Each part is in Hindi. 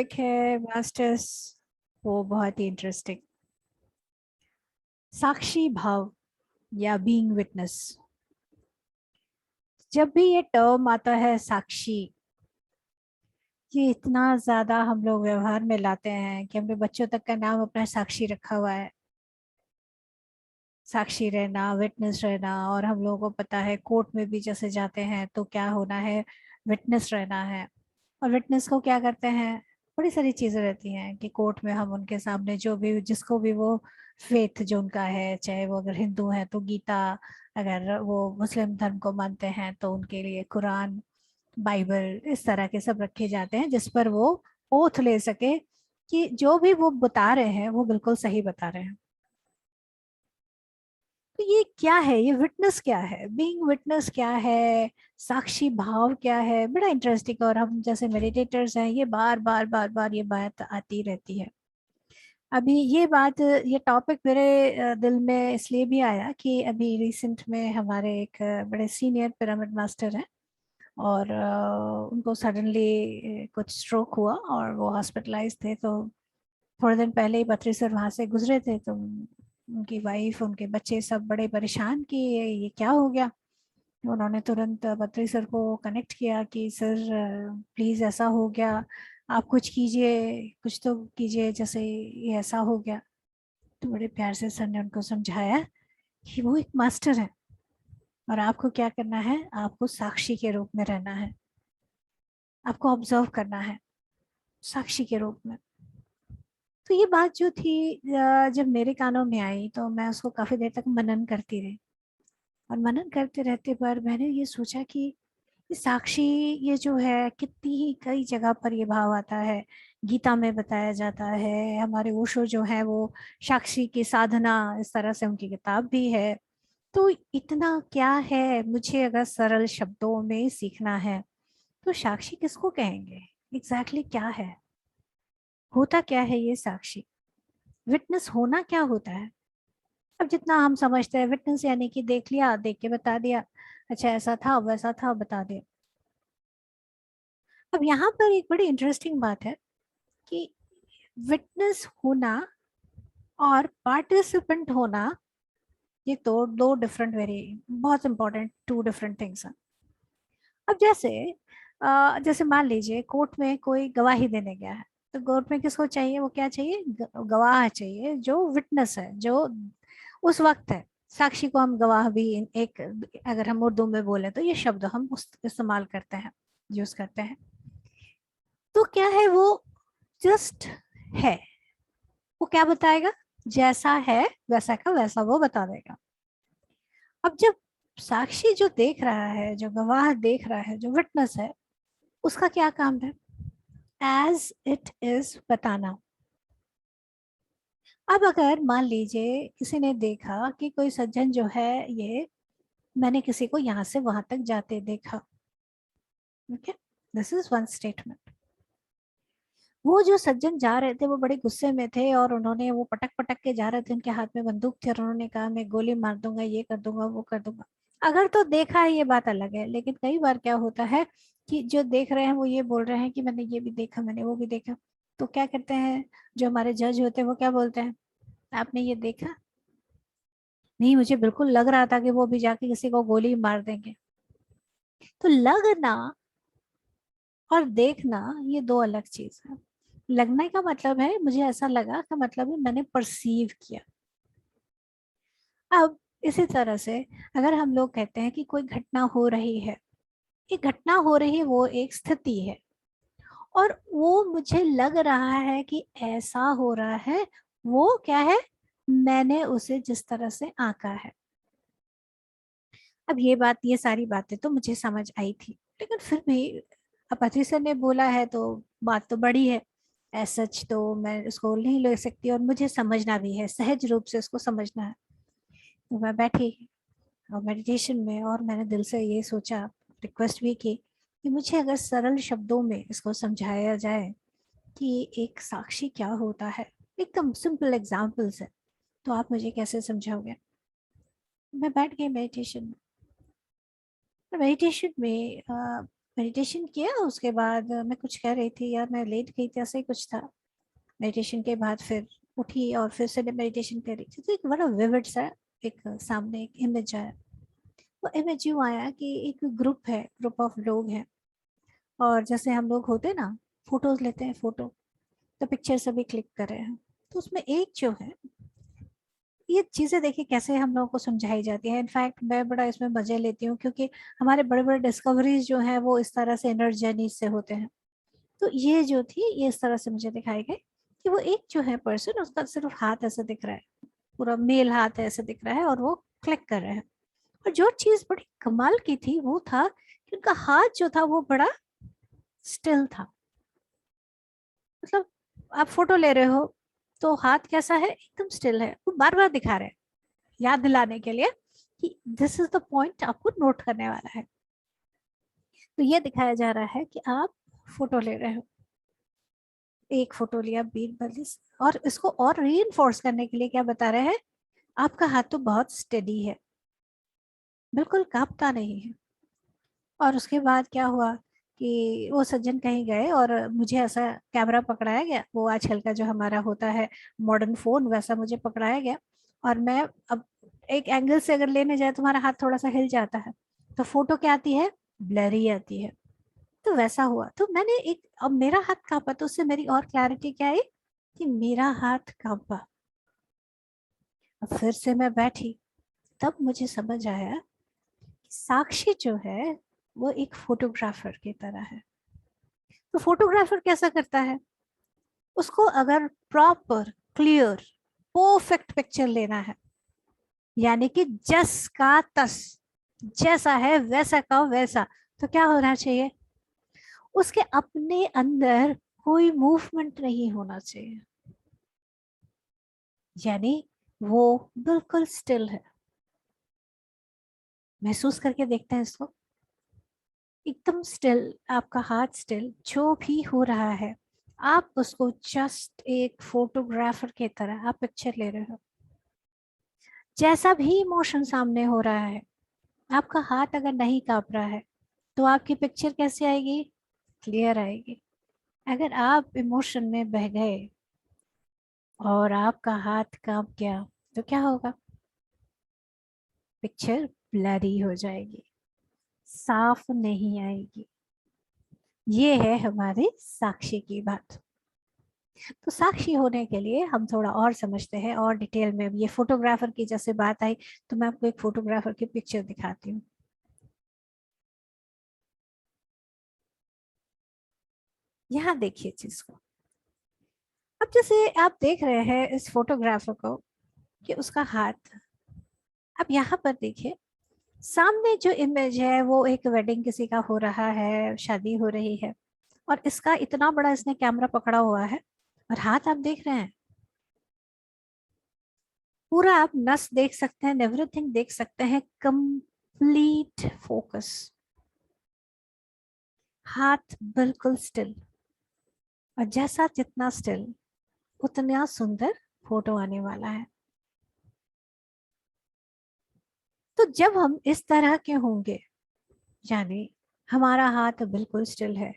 टॉपिक है मास्टर्स, वो बहुत ही इंटरेस्टिंग। साक्षी भाव या बीइंग विटनेस। जब भी ये टर्म आता है साक्षी, ये इतना ज्यादा हम लोग व्यवहार में लाते हैं कि हमने बच्चों तक का नाम अपना साक्षी रखा हुआ है। साक्षी रहना, विटनेस रहना, और हम लोगों को पता है कोर्ट में भी जैसे जाते हैं तो क्या होना है, विटनेस रहना है। और विटनेस को क्या करते हैं, बड़ी सारी चीजें रहती हैं कि कोर्ट में हम उनके सामने जो भी जिसको भी वो फेथ जो उनका है, चाहे वो अगर हिंदू है तो गीता, अगर वो मुस्लिम धर्म को मानते हैं तो उनके लिए कुरान, बाइबल, इस तरह के सब रखे जाते हैं जिस पर वो ओथ ले सके कि जो भी वो बता रहे हैं वो बिल्कुल सही बता रहे हैं। तो ये क्या है, ये विटनेस क्या है, बीइंग विटनेस क्या है, साक्षी भाव क्या है, बड़ा इंटरेस्टिंग। और हम जैसे मेडिटेटर्स हैं, ये बार बार बार बार ये बात आती रहती है। अभी ये बात, ये टॉपिक मेरे दिल में इसलिए भी आया कि अभी रिसेंट में हमारे एक बड़े सीनियर पिरामिड मास्टर हैं, और उनको सडनली कुछ स्ट्रोक हुआ और वो हॉस्पिटलाइज थे। तो थोड़े दिन पहले ही बद्री सर वहाँ से गुजरे थे, तो उनकी वाइफ, उनके बच्चे सब बड़े परेशान कि ये क्या हो गया। उन्होंने तुरंत बद्री सर को कनेक्ट किया कि सर प्लीज़ ऐसा हो गया, आप कुछ कीजिए, कुछ तो कीजिए, जैसे ये ऐसा हो गया। तो बड़े प्यार से सर ने उनको समझाया कि वो एक मास्टर है और आपको क्या करना है, आपको साक्षी के रूप में रहना है, आपको ऑब्जर्व करना है साक्षी के रूप में। तो ये बात जो थी, जब मेरे कानों में आई तो मैं उसको काफी देर तक मनन करती रही। और मनन करते रहते पर मैंने ये सोचा कि ये साक्षी, ये जो है कितनी ही कई जगह पर ये भाव आता है। गीता में बताया जाता है, हमारे ओशो जो है वो साक्षी की साधना, इस तरह से उनकी किताब भी है। तो इतना क्या है, मुझे अगर सरल शब्दों में सीखना है तो साक्षी किसको कहेंगे, एग्जैक्टली क्या है, होता क्या है ये साक्षी, विटनेस होना क्या होता है। अब जितना हम समझते हैं विटनेस यानी कि देख लिया, देख के बता दिया, अच्छा ऐसा था वैसा था बता दिया। अब यहाँ पर एक बड़ी इंटरेस्टिंग बात है कि विटनेस होना और पार्टिसिपेंट होना, ये तो दो डिफरेंट, वेरी बहुत इंपॉर्टेंट टू डिफरेंट थिंग्स हैं। अब जैसे मान लीजिए कोर्ट में कोई गवाही देने गया है, तो कोर्ट में किसको चाहिए, वो क्या चाहिए, गवाह चाहिए जो विटनेस है, जो उस वक्त है। साक्षी को हम गवाह भी एक, अगर हम उर्दू में बोले तो ये शब्द हम उस इस्तेमाल करते हैं, यूज करते हैं। तो क्या है वो, जस्ट है, वो क्या बताएगा, जैसा है वैसा का वैसा वो बता देगा। अब जब साक्षी जो देख रहा है, जो गवाह देख रहा है, जो विटनेस है, उसका क्या काम है, एज इट इज बताना। अब अगर मान लीजिए किसी ने देखा कि कोई सज्जन जो है, ये मैंने किसी को यहाँ से वहां तक जाते देखा, okay, this is one statement. वो जो सज्जन जा रहे थे वो बड़े गुस्से में थे और उन्होंने, वो पटक पटक के जा रहे थे, उनके हाथ में बंदूक थी और उन्होंने कहा मैं गोली मार दूंगा, ये कर दूंगा, वो कर दूंगा। अगर तो देखा है ये बात अलग है, लेकिन कई बार क्या होता है कि जो देख रहे हैं वो ये बोल रहे हैं कि मैंने ये भी देखा, मैंने वो भी देखा। तो क्या करते हैं, जो हमारे जज होते हैं वो क्या बोलते हैं, आपने ये देखा, नहीं मुझे बिल्कुल लग रहा था कि वो भी जाके किसी को गोली मार देंगे। तो लगना और देखना ये दो अलग चीज है। लगने का मतलब है मुझे ऐसा लगा, का मतलब है मैंने परसीव किया। अब इसी तरह से अगर हम लोग कहते हैं कि कोई घटना हो रही है, ये घटना हो रही है, वो एक स्थिति है, और वो मुझे लग रहा है कि ऐसा हो रहा है, वो क्या है, मैंने उसे जिस तरह से आंका है। अब ये बात, ये सारी बातें तो मुझे समझ आई थी, लेकिन फिर भी अपथी सर ने बोला है तो बात तो बड़ी है। ऐसा सच तो मैं उसको नहीं ले सकती, और मुझे समझना भी है, सहज रूप से उसको समझना है। तो मैं बैठी और मेडिटेशन में, और मैंने दिल से ये सोचा, रिक्वेस्ट भी की कि मुझे अगर सरल शब्दों में इसको समझाया जाए कि एक साक्षी क्या होता है, एकदम सिंपल एग्जाम्पल्स है, तो आप मुझे कैसे समझाओगे। मैं बैठ गई मेडिटेशन में। मेडिटेशन में मेडिटेशन किया, उसके बाद मैं कुछ कह रही थी यार, मैं लेट गई थी, ऐसा ही कुछ था। मेडिटेशन के बाद फिर उठी और फिर से मेडिटेशन कर रही थी, तो एक बड़ा विविड सा एक सामने एक इमेज आया। वो इमेज यूँ आया कि एक ग्रुप है, ग्रुप ऑफ लोग हैं, और जैसे हम लोग होते ना, फोटोज लेते हैं फोटो, तो पिक्चर सभी क्लिक कर रहे हैं। तो उसमें एक जो है, ये चीजें देखिए कैसे हम लोगों को समझाई जाती है। इनफैक्ट मैं बड़ा इसमें मजे लेती हूँ, क्योंकि हमारे बड़े बड़े डिस्कवरीज जो हैं वो इस तरह से इनर जर्नी से होते हैं। तो ये जो थी, ये इस तरह से मुझे दिखाई गई कि वो एक जो है पर्सन, उसका सिर्फ हाथ ऐसे दिख रहा है, पूरा मेल हाथ है ऐसे दिख रहा है, और वो क्लिक कर रहे हैं। और जो चीज बड़ी कमाल की थी वो था कि उनका हाथ जो था वो बड़ा स्टिल था। मतलब आप फोटो ले रहे हो तो हाथ कैसा है, एकदम स्टिल है। वो बार बार दिखा रहे हैं याद दिलाने के लिए कि दिस इज द पॉइंट, आपको नोट करने वाला है। तो ये दिखाया जा रहा है कि आप फोटो ले रहे हो, एक फोटो लिया 20 और इसको और री करने के लिए क्या बता रहे हैं, आपका हाथ तो बहुत स्टेडी है, बिल्कुल कांपता नहीं है। और उसके बाद क्या हुआ कि वो सज्जन कहीं गए और मुझे ऐसा कैमरा पकड़ाया गया, वो आजकल का जो हमारा होता है मॉडर्न फोन, वैसा मुझे पकड़ाया गया। और मैं अब एक एंगल से अगर लेने जाए, तुम्हारा हाथ थोड़ा सा हिल जाता है, तो फोटो क्या आती है, ब्लरी आती है। तो वैसा हुआ, तो मैंने एक, अब मेरा हाथ कांपा, तो उससे मेरी और क्लैरिटी क्या आई कि मेरा हाथ कांपा। अब फिर से मैं बैठी, तब मुझे समझ आया कि साक्षी जो है वो एक फोटोग्राफर की तरह है। तो फोटोग्राफर कैसा करता है, उसको अगर प्रॉपर क्लियर परफेक्ट पिक्चर लेना है, यानी कि जस का तस, जैसा है वैसा का वैसा, तो क्या होना चाहिए, उसके अपने अंदर कोई मूवमेंट नहीं होना चाहिए, यानी वो बिल्कुल स्टिल है। महसूस करके देखते हैं इसको, एकदम स्टिल, आपका हाथ स्टिल, जो भी हो रहा है आप उसको जस्ट एक फोटोग्राफर की तरह आप पिक्चर ले रहे हो। जैसा भी इमोशन सामने हो रहा है, आपका हाथ अगर नहीं कांप रहा है, तो आपकी पिक्चर कैसे आएगी, क्लियर आएगी। अगर आप इमोशन में बह गए और आपका हाथ कांप गया, तो क्या होगा, पिक्चर ब्लरी हो जाएगी, साफ नहीं आएगी। ये है हमारी साक्षी की बात। तो साक्षी होने के लिए हम थोड़ा और समझते हैं और डिटेल में। ये फोटोग्राफर की जैसे बात आई, तो मैं आपको एक फोटोग्राफर की पिक्चर दिखाती हूँ। यहाँ देखिए चीज को। अब जैसे आप देख रहे हैं इस फोटोग्राफर को कि उसका हाथ, अब यहाँ पर देखिए सामने जो इमेज है वो एक वेडिंग किसी का हो रहा है, शादी हो रही है, और इसका इतना बड़ा इसने कैमरा पकड़ा हुआ है, और हाथ आप देख रहे हैं, पूरा आप नस देख सकते हैं, एवरीथिंग देख सकते हैं, कंप्लीट फोकस, हाथ बिल्कुल स्टिल। और जैसा जितना स्टिल, उतना सुंदर फोटो आने वाला है। तो जब हम इस तरह के होंगे, यानी हमारा हाथ बिल्कुल स्टिल है,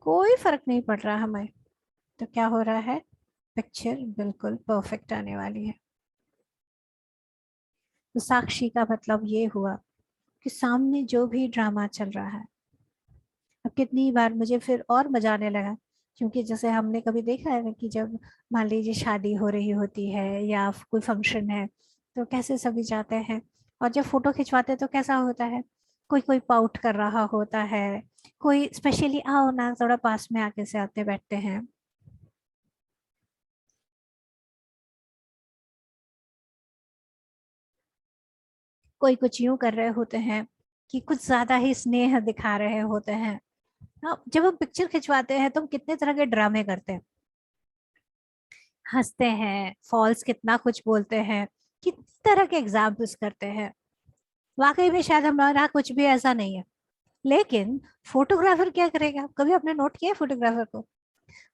कोई फर्क नहीं पड़ रहा हमें, तो क्या हो रहा है, पिक्चर बिल्कुल परफेक्ट आने वाली है। तो साक्षी का मतलब ये हुआ कि सामने जो भी ड्रामा चल रहा है, अब कितनी बार मुझे फिर और मजा आने लगा, क्योंकि जैसे हमने कभी देखा है ना कि जब मान लीजिए शादी हो रही होती है या कोई फंक्शन है, तो कैसे सभी जाते हैं, और जब फोटो खिंचवाते हैं तो कैसा होता है, कोई कोई पाउट कर रहा होता है, कोई स्पेशली आओ ना थोड़ा पास में आके से आते बैठते हैं, कोई कुछ यूं कर रहे होते हैं कि कुछ ज्यादा ही स्नेह दिखा रहे होते हैं। हाँ, जब हम पिक्चर खिंचवाते हैं तो हम कितने तरह के ड्रामे करते हैं, हंसते हैं, फॉल्स कितना कुछ बोलते हैं, कितनी तरह के एग्जाम्पल्स करते हैं। वाकई में शायद हमारा कुछ भी ऐसा नहीं है, लेकिन फोटोग्राफर क्या करेगा, कभी आपने नोट किया है फोटोग्राफर को।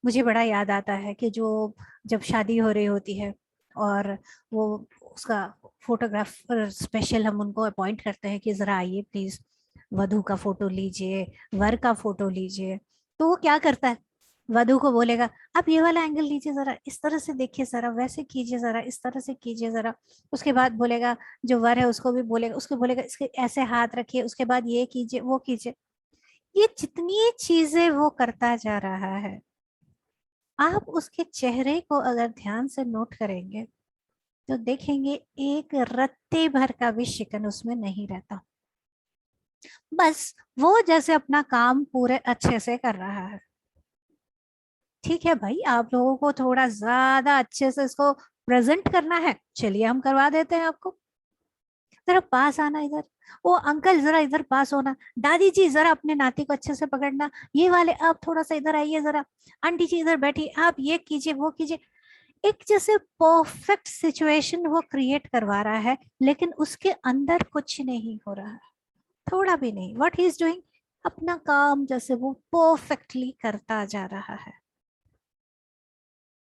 मुझे बड़ा याद आता है कि जो जब शादी हो रही होती है और वो उसका फोटोग्राफर स्पेशल हम उनको अपॉइंट करते हैं कि जरा आइए प्लीज, वधू का फोटो लीजिए, वर का फोटो लीजिए, तो वो क्या करता है, वधु को बोलेगा आप ये वाला एंगल लीजिए जरा, इस तरह से देखिए जरा, वैसे कीजिए जरा, इस तरह से कीजिए जरा। उसके बाद बोलेगा जो वर है उसको भी बोलेगा, उसको बोलेगा इसके ऐसे हाथ रखिए, उसके बाद ये कीजिए वो कीजिए। ये जितनी चीजें वो करता जा रहा है, आप उसके चेहरे को अगर ध्यान से नोट करेंगे तो देखेंगे एक रत्ते भर का भी शिकन उसमें नहीं रहता। बस वो जैसे अपना काम पूरे अच्छे से कर रहा है। ठीक है भाई, आप लोगों को थोड़ा ज्यादा अच्छे से इसको प्रेजेंट करना है, चलिए हम करवा देते हैं आपको। जरा पास आना इधर, ओ अंकल जरा इधर पास होना, दादी जी जरा अपने नाती को अच्छे से पकड़ना, ये वाले आप थोड़ा सा इधर आइए जरा, आंटी जी इधर बैठी, आप ये कीजिए वो कीजिए। एक जैसे परफेक्ट सिचुएशन वो क्रिएट करवा रहा है, लेकिन उसके अंदर कुछ नहीं हो रहा है, थोड़ा भी नहीं। व्हाट ही इज डूइंग, अपना काम जैसे वो परफेक्टली करता जा रहा है।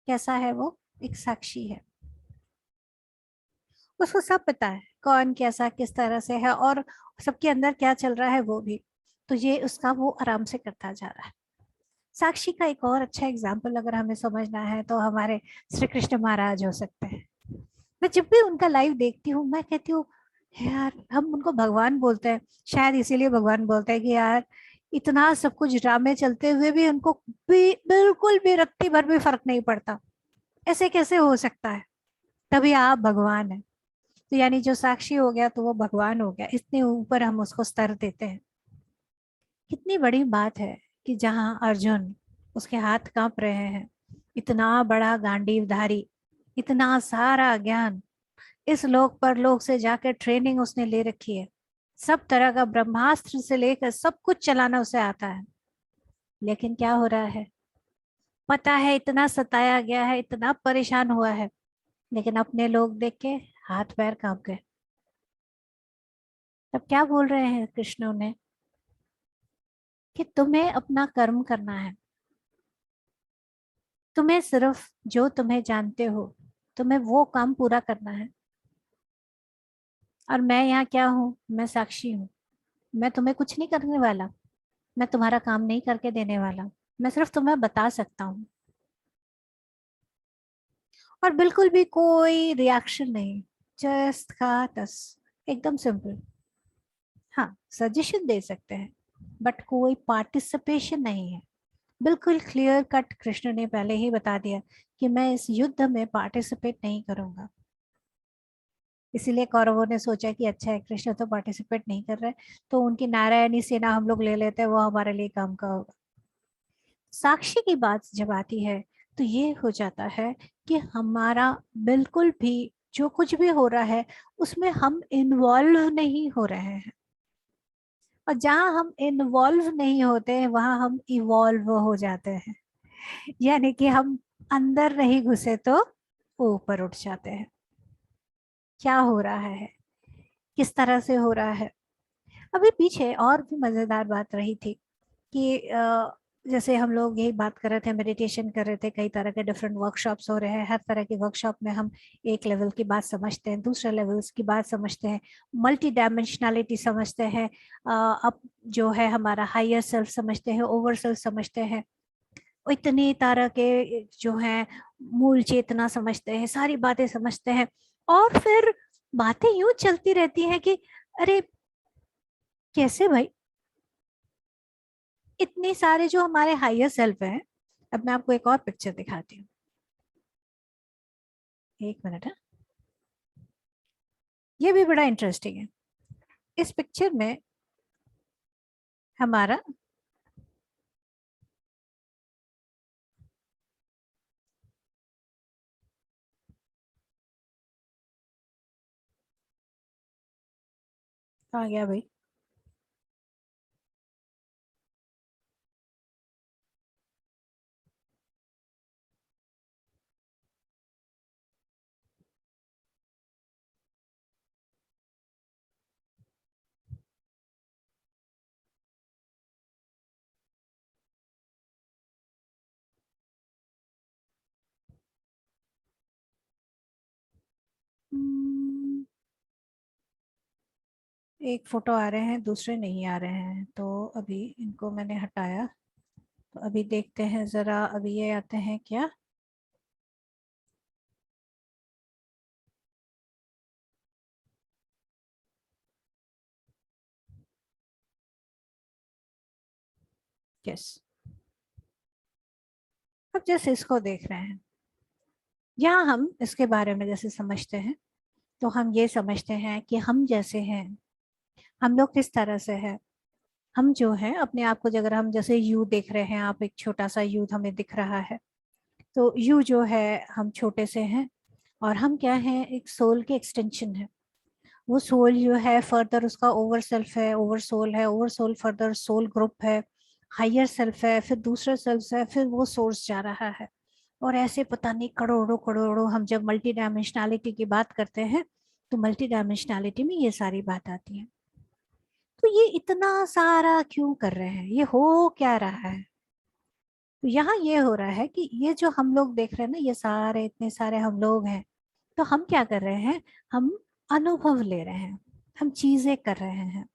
कैसा है वो, एक साक्षी है, उसको सब पता है कौन कैसा किस तरह से है, और सबके अंदर क्या चल रहा है वो भी। तो ये उसका वो आराम से करता जा रहा है। साक्षी का एक और अच्छा एग्जाम्पल अगर हमें समझना है तो हमारे श्री कृष्ण महाराज हो सकते हैं। मैं जब भी उनका लाइव देखती हूँ मैं कहती हूँ यार, हम उनको भगवान बोलते हैं, शायद इसीलिए भगवान बोलते हैं कि यार इतना सब कुछ ड्रामे चलते हुए भी उनको बिल्कुल भी रत्ती भर भी फर्क नहीं पड़ता। ऐसे कैसे हो सकता है, तभी आप भगवान हैं। तो यानी जो साक्षी हो गया तो वो भगवान हो गया, इतने ऊपर हम उसको स्तर देते हैं। कितनी बड़ी बात है कि जहाँ अर्जुन, उसके हाथ कांप रहे हैं, इतना बड़ा गांडीवधारी, इतना सारा ज्ञान, इस लोक परलोक से जाकर ट्रेनिंग उसने ले रखी है, सब तरह का ब्रह्मास्त्र से लेकर सब कुछ चलाना उसे आता है, लेकिन क्या हो रहा है, पता है इतना सताया गया है, इतना परेशान हुआ है, लेकिन अपने लोग देख के हाथ पैर कांप गए। तब क्या बोल रहे हैं कृष्ण उन्हें, कि तुम्हें अपना कर्म करना है, तुम्हें सिर्फ जो तुम्हें जानते हो तुम्हें वो काम पूरा करना है। और मैं यहाँ क्या हूँ, मैं साक्षी हूँ, मैं तुम्हें कुछ नहीं करने वाला, मैं तुम्हारा काम नहीं करके देने वाला, मैं सिर्फ तुम्हें बता सकता हूँ। और बिल्कुल भी कोई रिएक्शन नहीं, जस्ट का तस, एकदम सिंपल। हाँ सजेशन दे सकते हैं, बट कोई पार्टिसिपेशन नहीं है। बिल्कुल क्लियर कट कृष्ण ने पहले ही बता दिया कि मैं इस युद्ध में पार्टिसिपेट नहीं करूंगा। इसीलिए कौरवों ने सोचा कि अच्छा है कृष्ण तो पार्टिसिपेट नहीं कर रहे, तो उनकी नारायणी सेना हम लोग ले लेते हैं, वो हमारे लिए काम का होगा। साक्षी की बात जब आती है तो ये हो जाता है कि हमारा बिल्कुल भी जो कुछ भी हो रहा है उसमें हम इन्वॉल्व नहीं हो रहे हैं, और जहां हम इन्वॉल्व नहीं होते हैं वहां हम इवॉल्व हो जाते हैं। यानी कि हम अंदर नहीं घुसे तो ऊपर उठ जाते हैं। क्या हो रहा है, किस तरह से हो रहा है। अभी पीछे और भी मजेदार बात रही थी कि जैसे हम लोग यही बात कर रहे थे, मेडिटेशन कर रहे थे, कई तरह के डिफरेंट वर्कशॉप्स हो रहे हैं, हर तरह के वर्कशॉप में हम एक लेवल की बात समझते हैं, दूसरे लेवल्स की बात समझते हैं, मल्टी डायमेंशनलिटी समझते हैं, अब जो है हमारा हायर सेल्फ समझते हैं, ओवर सेल्फ समझते हैं, इतनी तरह के जो है मूल चेतना समझते हैं, सारी बातें समझते हैं। और फिर बातें यूं चलती रहती हैं कि अरे कैसे भाई, इतने सारे जो हमारे हायर सेल्फ हैं। अब मैं आपको एक और पिक्चर दिखाती हूँ, एक मिनट है, ये भी बड़ा इंटरेस्टिंग है। इस पिक्चर में हमारा आ गया भाई। एक फोटो आ रहे हैं, दूसरे नहीं आ रहे हैं, तो अभी इनको मैंने हटाया। तो अभी देखते हैं जरा, अभी ये आते हैं क्या? यस। अब जैसे इसको देख रहे हैं, यहाँ हम इसके बारे में जैसे समझते हैं, तो हम ये समझते हैं कि हम जैसे हैं, हम लोग किस तरह से हैं। हम जो है अपने आप को, अगर हम जैसे यू देख रहे हैं, आप एक छोटा सा यू हमें दिख रहा है, तो यू जो है हम छोटे से हैं, और हम क्या है, एक सोल के एक्सटेंशन है। वो सोल जो है फर्दर उसका ओवर सेल्फ है, ओवर सोल है, over soul further soul group है, हायर सेल्फ है, फिर दूसरा सेल्फ है, फिर वो सोर्स जा रहा है। और ऐसे पता नहीं करोड़ों करोड़ों, हम जब मल्टी डायमेंशनैलिटी की बात करते हैं, तो मल्टी डायमेंशनैलिटी में ये सारी बात आती है। तो ये इतना सारा क्यों कर रहे हैं, ये हो क्या रहा है? तो यहाँ ये हो रहा है कि ये जो हम लोग देख रहे हैं ना, ये सारे इतने सारे हम लोग हैं, तो हम क्या कर रहे हैं, हम अनुभव ले रहे हैं, हम चीजें कर रहे हैं।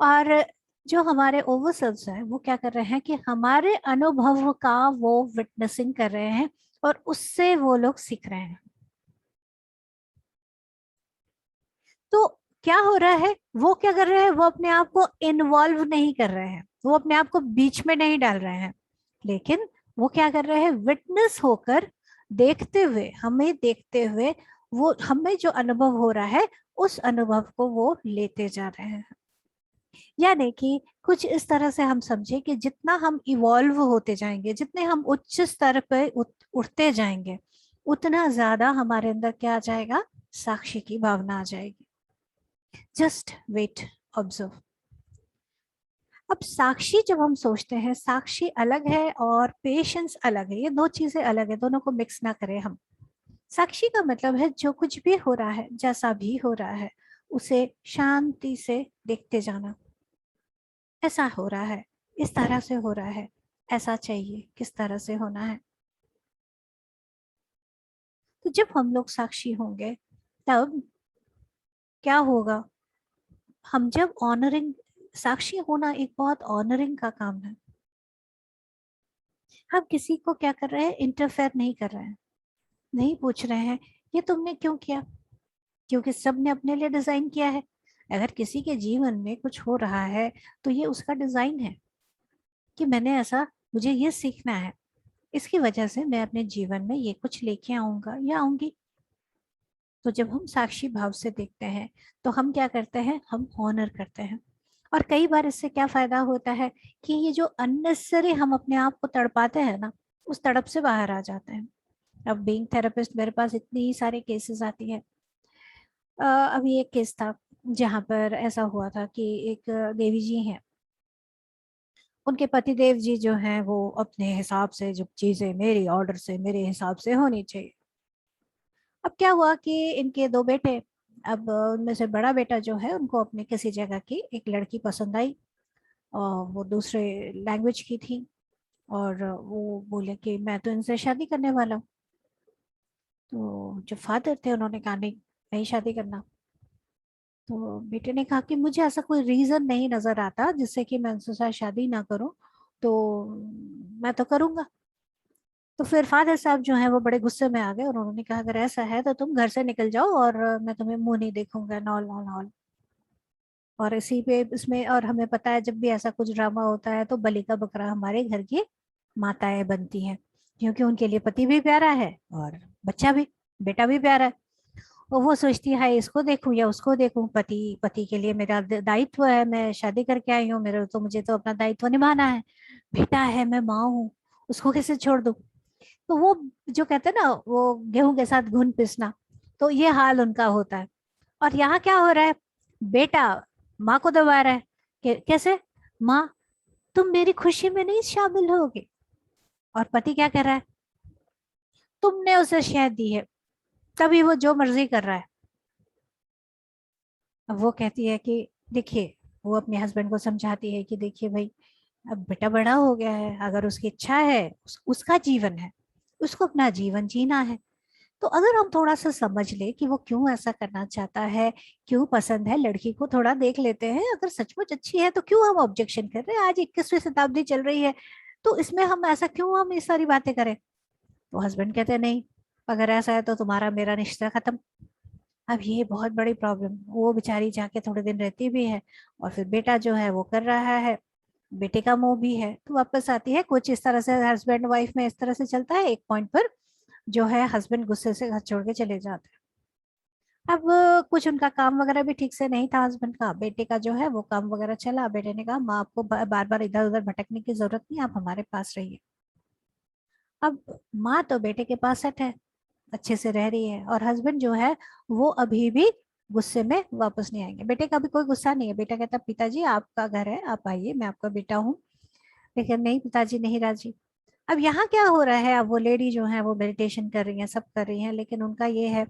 और जो हमारे ओवरसेल्व्स हैं वो क्या कर रहे हैं कि हमारे अनुभव का वो विटनेसिंग कर रहे हैं, और उससे वो लोग सीख रहे हैं। तो क्या हो रहा है, वो क्या कर रहे हैं, वो अपने आप को इन्वॉल्व नहीं कर रहे हैं, वो अपने आप को बीच में नहीं डाल रहे हैं, लेकिन वो क्या कर रहे हैं, विटनेस होकर, देखते हुए, हमें देखते हुए, वो हमें जो अनुभव हो रहा है उस अनुभव को वो लेते जा रहे हैं। यानी कि कुछ इस तरह से हम समझे कि जितना हम इवॉल्व होते जाएंगे, जितने हम उच्च स्तर पे उठते जाएंगे, उतना ज्यादा हमारे अंदर क्या आ जाएगा, साक्षी की भावना आ जाएगी। Just wait, observe. अब साक्षी जब हम सोचते हैं, साक्षी अलग है और पेशेंस अलग है, ये दो चीजें अलग है, दोनों को मिक्स ना करें हम। साक्षी का मतलब है जो कुछ भी हो रहा है, जैसा भी हो रहा है, उसे शांति से देखते जाना। ऐसा हो रहा है, इस तरह से हो रहा है, ऐसा चाहिए, किस तरह से होना है। तो जब हम लोग साक्षी होंगे, तब क्या होगा, हम जब ऑनरिंग, साक्षी होना एक बहुत ऑनरिंग का काम है। हम किसी को क्या कर रहे हैं, इंटरफेयर नहीं कर रहे हैं, नहीं पूछ रहे हैं ये तुमने क्यों किया, क्योंकि सबने अपने लिए डिजाइन किया है। अगर किसी के जीवन में कुछ हो रहा है, तो ये उसका डिजाइन है कि मैंने ऐसा, मुझे ये सीखना है, इसकी वजह से मैं अपने जीवन में ये कुछ लेके आऊंगा या आऊंगी। तो जब हम साक्षी भाव से देखते हैं, तो हम क्या करते हैं, हम ऑनर करते हैं। और कई बार इससे क्या फायदा होता है कि ये जो अननेसेसरी हम अपने आप को तड़पाते हैं ना, उस तड़प से बाहर आ जाते हैं। अब बीइंग थेरेपिस्ट मेरे पास इतनी सारे केसेस आती है। अभी एक केस था जहाँ पर ऐसा हुआ था कि एक देवी जी हैं, उनके पतिदेव जी जो हैं वो अपने हिसाब से, जो चीजें मेरी ऑर्डर से, मेरे हिसाब से होनी चाहिए। अब क्या हुआ कि इनके दो बेटे, अब उनमें से बड़ा बेटा जो है, उनको अपने किसी जगह की एक लड़की पसंद आई, और वो दूसरे लैंग्वेज की थी, और वो बोले कि मैं तो इनसे शादी करने वाला हूँ। तो जो फादर थे उन्होंने कहा नहीं, नहीं शादी करना। तो बेटे ने कहा कि मुझे ऐसा कोई रीजन नहीं नजर आता जिससे कि मैं उनसे शायद शादी ना करूं, तो मैं तो करूंगा। तो फिर फादर साहब जो है वो बड़े गुस्से में आ गए, और उन्होंने कहा अगर ऐसा है तो तुम घर से निकल जाओ, और मैं तुम्हें मुंह नहीं देखूंगा, नॉल नॉल नॉल। और इसी पे इसमें, और हमें पता है जब भी ऐसा कुछ ड्रामा होता है तो बलि का बकरा हमारे घर की माताएं बनती हैं, क्योंकि उनके लिए पति भी प्यारा है और बच्चा भी, बेटा भी प्यारा है। और वो सोचती है इसको देखूं या उसको देखूं, पति पति के लिए मेरा दायित्व है, मैं शादी करके आई हूँ, मेरे तो मुझे तो अपना दायित्व निभाना है। बेटा है, मैं माँ हूँ, उसको कैसे छोड़ दूं। तो वो जो कहते हैं ना, वो गेहूं के साथ घुन पिसना, तो ये हाल उनका होता है। और यहाँ क्या हो रहा है, बेटा माँ को दबा रहा है कि कैसे, माँ तुम मेरी खुशी में नहीं शामिल होगे। और पति क्या कर रहा है, तुमने उसे शहद दी है, तभी वो जो मर्जी कर रहा है। अब वो कहती है कि देखिए, वो अपने हस्बैंड को समझाती है कि देखिए भाई, अब बेटा बड़ा हो गया है, अगर उसकी इच्छा है, उसका जीवन है, उसको अपना जीवन जीना है। तो अगर हम थोड़ा सा समझ ले कि वो क्यों ऐसा करना चाहता है, क्यों पसंद है, लड़की को थोड़ा देख लेते हैं, अगर सचमुच अच्छी है तो क्यों हम ऑब्जेक्शन कर रहे हैं, आज 21वीं शताब्दी चल रही है, तो इसमें हम ऐसा क्यों हम ये सारी बातें करें। तो हस्बैंड कहते हैं नहीं, अगर ऐसा है तो तुम्हारा मेरा रिश्ता खत्म। अब ये बहुत बड़ी प्रॉब्लम, वो बेचारी जाके थोड़े दिन रहती भी है, और फिर बेटा जो है वो कर रहा है, बेटे का मोह भी है, तो वापस आती है। कुछ इस तरह से हस्बैंड वाइफ में इस तरह से चलता है, एक पॉइंट पर जो है हस्बैंड गुस्से से घर छोड़ के चले जाते हैं। अब कुछ उनका काम वगैरह भी ठीक से नहीं था हस्बैंड का, बेटे का जो है वो काम वगैरह चला, बेटे ने कहा माँ आपको बार बार इधर उधर भटकने की जरूरत नहीं, आप हमारे पास रहिए। अब माँ तो बेटे के पास सेट है, अच्छे से रह रही है, और हस्बैंड जो है वो अभी भी गुस्से में वापस नहीं आएंगे। बेटे का भी कोई गुस्सा नहीं है, बेटा कहता पिताजी आपका घर है, आप आइए, मैं आपका बेटा हूँ। लेकिन नहीं, पिताजी नहीं राजी। अब यहाँ क्या हो रहा है, अब वो लेडी जो है वो मेडिटेशन कर रही है, सब कर रही है, लेकिन उनका ये है,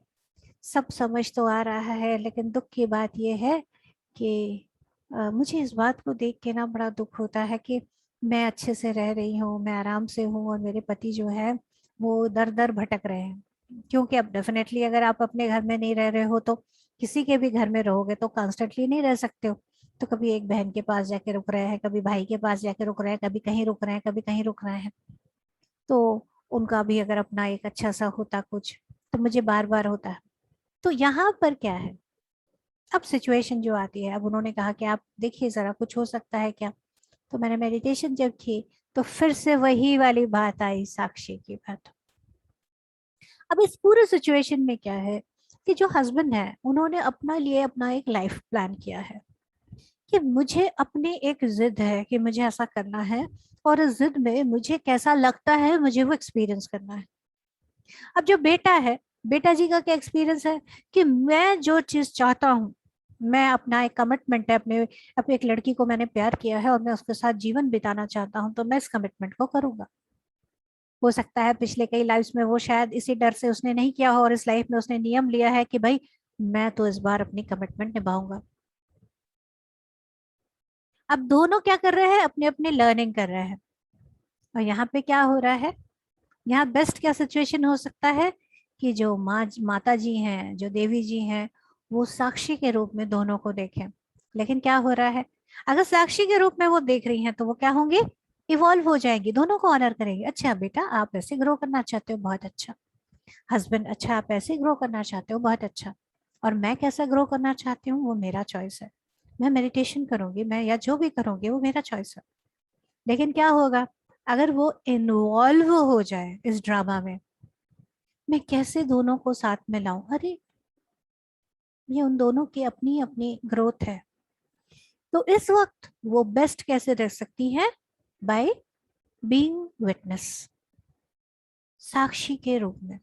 सब समझ तो आ रहा है, लेकिन दुख की बात ये है कि मुझे इस बात को देख के ना बड़ा दुख होता है कि मैं अच्छे से रह रही हूँ, मैं आराम से हूँ, और मेरे पति जो है वो दर दर भटक रहे हैं। क्योंकि अब डेफिनेटली अगर आप अपने घर में नहीं रह रहे हो तो किसी के भी घर में रहोगे तो कॉन्स्टेंटली नहीं रह सकते हो। तो कभी एक बहन के पास जाके रुक रहे हैं, कभी भाई के पास जाके रुक रहे हैं, कभी कहीं रुक रहे हैं, कभी कहीं रुक रहे हैं। तो उनका भी अगर अपना एक अच्छा सा होता कुछ, तो मुझे बार बार होता है। तो यहाँ पर क्या है, अब सिचुएशन जो आती है, अब उन्होंने कहा कि आप देखिए जरा कुछ हो सकता है क्या। तो मैंने मेडिटेशन जब की तो फिर से वही वाली बात आई, साक्षी की बात। अब इस पूरे सिचुएशन में क्या है कि जो हस्बैंड है उन्होंने अपना लिए अपना एक लाइफ प्लान किया है कि मुझे अपनी एक जिद है कि मुझे ऐसा करना है, और इस जिद में मुझे कैसा लगता है मुझे वो एक्सपीरियंस करना है। अब जो बेटा है, बेटा जी का क्या एक्सपीरियंस है कि मैं जो चीज चाहता हूँ, मैं अपना एक कमिटमेंट है, अपने अपनी एक लड़की को मैंने प्यार किया है और मैं उसके साथ जीवन बिताना चाहता हूँ, तो मैं इस कमिटमेंट को करूंगा। हो सकता है पिछले कई लाइफ्स में वो शायद इसी डर से उसने नहीं किया हो, और इस लाइफ में उसने नियम लिया है कि भाई मैं तो इस बार अपनी कमिटमेंट निभाऊंगा। अब दोनों क्या कर रहे हैं, अपने अपने लर्निंग कर रहे हैं। और यहाँ पे क्या हो रहा है, यहाँ बेस्ट क्या सिचुएशन हो सकता है कि जो माता जी हैं, जो देवी जी हैं, वो साक्षी के रूप में दोनों को देखें। लेकिन क्या हो रहा है, अगर साक्षी के रूप में वो देख रही हैं तो वो क्या होंगी, इवॉल्व हो जाएगी, दोनों को ऑनर करेंगे। अच्छा बेटा आप ऐसे ग्रो करना चाहते हो, बहुत अच्छा। हस्बैंड अच्छा आप ऐसे ग्रो करना चाहते हो, बहुत अच्छा। और मैं कैसा ग्रो करना चाहती हूँ वो मेरा चॉइस है, मैं मेडिटेशन करूंगी, मैं या जो भी करूंगी वो मेरा चॉइस है। लेकिन क्या होगा, अगर वो इन्वॉल्व हो जाए इस ड्रामा में, मैं कैसे दोनों को साथ में लाऊं, अरे ये उन दोनों की अपनी अपनी ग्रोथ है। तो इस वक्त वो बेस्ट कैसे रह सकती है, बाय बीइंग विटनेस, साक्षी के रूप में।